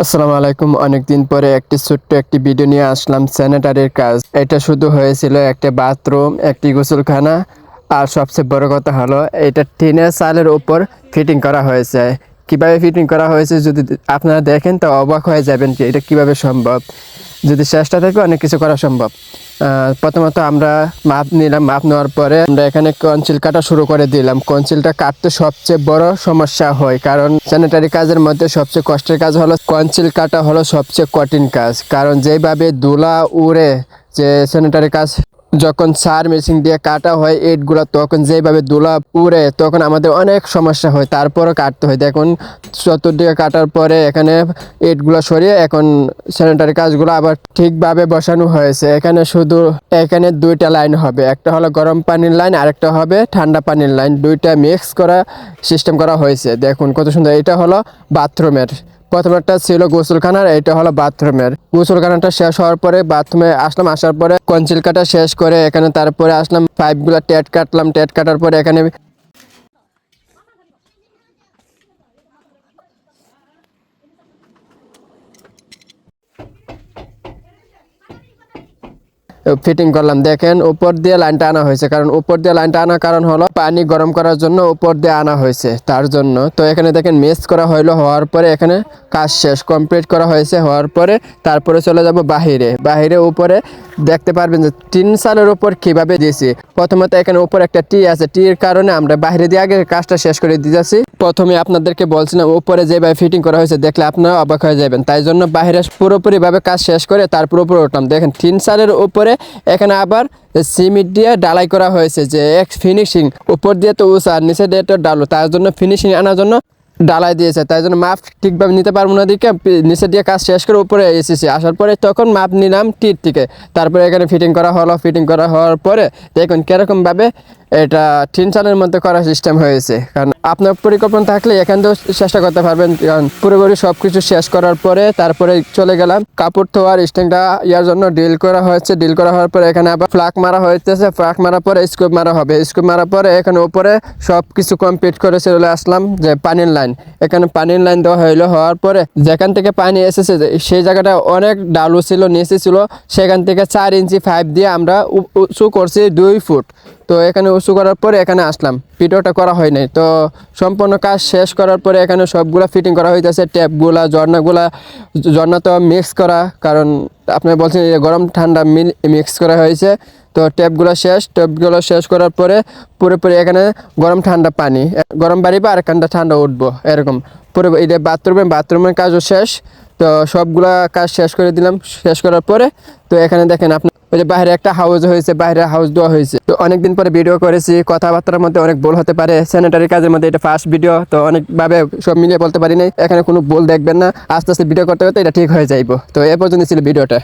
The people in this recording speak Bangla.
আসসালামু আলাইকুম। অনেকদিন পরে একটি ছোট্ট একটি ভিডিও নিয়ে আসলাম স্যানিটারির কাজ। এটা শুধু হয়েছিল একটা বাথরুম, একটি গোসলখানা, আর সবচেয়ে বড় কথা হলো এটা টিনের চালের উপর ফিটিং করা হয়েছে। কিভাবে ফিটিং করা হয়েছে যদি আপনারা দেখেন তো অবাক হয়ে যাবেন যে এটা কিভাবে সম্ভব। যদি চেষ্টা থাকে অনেক কিছু করা সম্ভব। প্রথমত আমরা মাপ নিলাম, মাপ নেওয়ার পরে আমরা এখানে কনসিল কাটা শুরু করে দিলাম। কনসিলটা কাটতে সবচেয়ে বড় সমস্যা হয়, কারণ স্যানিটারি কাজের মধ্যে সবচেয়ে কষ্টের কাজ হলো কনসিল কাটা, হলো সবচেয়ে কঠিন কাজ। কারণ যেভাবে ধুলা উড়ে, যে স্যানিটারি কাজ যখন সার মেশিন দিয়ে কাটা হয় ইটগুলো, তখন যেভাবে ধুলা উড়ে তখন আমাদের অনেক সমস্যা হয়, তারপরও কাটতে হয়। দেখুন চতুর্দিকে কাটার পরে এখানে ইটগুলো সরিয়ে এখন স্যানিটারি কাজগুলো আবার ঠিকভাবে বসানো হয়েছে। এখানে দুইটা লাইন হবে, একটা হলো গরম পানির লাইন আর একটা হবে ঠান্ডা পানির লাইন, দুইটা মিক্স করা সিস্টেম করা হয়েছে। দেখুন কত সুন্দর। এটা হলো বাথরুমের, প্রথমটা ছিল গোসলখানার, এটা হলো বাথরুমের। গোসলখানাটা শেষ হওয়ার পরে বাথরুমে আসলাম, আসার পরে কনসিল কাটা শেষ করে এখানে তারপরে আসলাম পাইপগুলো টেট কাটলাম। টেট কাটার পরে এখানে ফিটিং করলাম। দেখেন উপর দিয়ে লাইনটা আনা হয়েছে, কারণ উপর দিয়ে লাইনটা আনার কারণ হলো পানি গরম করার জন্য উপর দিয়ে আনা হয়েছে, তার জন্য। তো এখানে দেখেন মেস করা হইলো, হওয়ার পরে এখানে কাজ শেষ কমপ্লিট করা হয়েছে। হওয়ার পরে তারপরে চলে যাব বাহিরে উপরে দেখতে পারবেন যে টিন চালের উপর কিভাবে দিয়েছি। প্রথমত এখানে উপর একটা টি আছে, টির কারণে আমরা বাইরে দিয়ে আগে কাজটা শেষ করে দিতেছি। প্রথমে আপনাদেরকে বলছিলাম উপরে যেভাবে ফিটিং করা হয়েছে দেখলে আপনারা অবাক হয়ে যাবেন, তাই জন্য বাইরে পুরোপুরিভাবে কাজ শেষ করে তারপর উপরে উঠলাম। দেখেন টিন চালের উপরে এখানে আবার সিমেন্ট দিয়ে ডালাই করা হয়েছে, যে এক ফিনিশিং। উপর দিয়ে তো উঁচা আর নিচে দিয়ে তো ডালো, তার জন্য ফিনিশিং আনার জন্য ডালাই দিয়েছে। তাই জন্য মাপ ঠিকভাবে নিতে পারবো না দিকে নিচে দিয়ে কাজ শেষ করে উপরে এসেছি। আসার পরে তখন মাপ নিলাম টির থেকে, তারপরে এখানে ফিটিং করা হলো। ফিটিং করা হওয়ার পরে দেখুন কীরকমভাবে এটা টিন চালের মধ্যে করা সিস্টেম হয়েছে। কারণ আপনার পরিকল্পনা থাকলে এখান থেকেও চেষ্টা করতে পারবেন। কারণ পুরোপুরি সব কিছু শেষ করার পরে তারপরে চলে গেলাম কাপড় ধোয়ার স্ট্যান্ডটা ইয়ার জন্য ডিল করা হয়েছে। ডিল করা হওয়ার পরে এখানে আবার ফ্লাগ মারা হয়েছে, ফ্লাগ মারার পরে স্কুপ মারা হবে। স্কুপ মারার পরে এখানে উপরে সব কিছু কমপ্লিট করে চলে আসলাম যে পানির লাইন। এখানে পানির লাইন দেওয়া হইলো। হওয়ার পরে যেখান থেকে পানি এসেছে সেই জায়গাটা অনেক ডালু ছিল, নিচে ছিল, সেখান থেকে 4 ইঞ্চি পাইপ দিয়ে আমরা উঁচু করছি 2 ফুট। তো এখানে উঁচু করার পরে এখানে আসলাম, ভিডিওটা করা হয় নাই। তো সম্পূর্ণ কাজ শেষ করার পরে এখানে সবগুলা ফিটিং করা হইতেছে। ট্যাপগুলা ঝর্ণা তো মিক্স করা, কারণ আপনি বলছেন গরম ঠান্ডা মিক্স করা হয়েছে। তো ট্যাপগুলো শেষ করার পরে পুরোপুরি এখানে গরম ঠান্ডা পানি, গরম বাড়িবে আর এখানটা ঠান্ডা উঠবো এরকম। পুরো এটা বাথরুমের কাজও শেষ। তো সবগুলা কাজ শেষ করে দিলাম। শেষ করার পরে তো এখানে দেখেন আপনি ওই যে বাইরে একটা হাউস হয়েছে, বাইরে হাউস দেওয়া হয়েছে। তো অনেকদিন পরে ভিডিও করেছি, কথাবার্তার মধ্যে অনেক ভুল হতে পারে। স্যানিটারি কাজের মধ্যে এটা ফার্স্ট ভিডিও, তো অনেকভাবে সব মিলিয়ে বলতে পারি নাই। এখানে কোনো ভুল দেখবেন না, আস্তে আস্তে ভিডিও করতে করতে এটা ঠিক হয়ে যাইব। তো এ পর্যন্ত ছিল ভিডিওটা।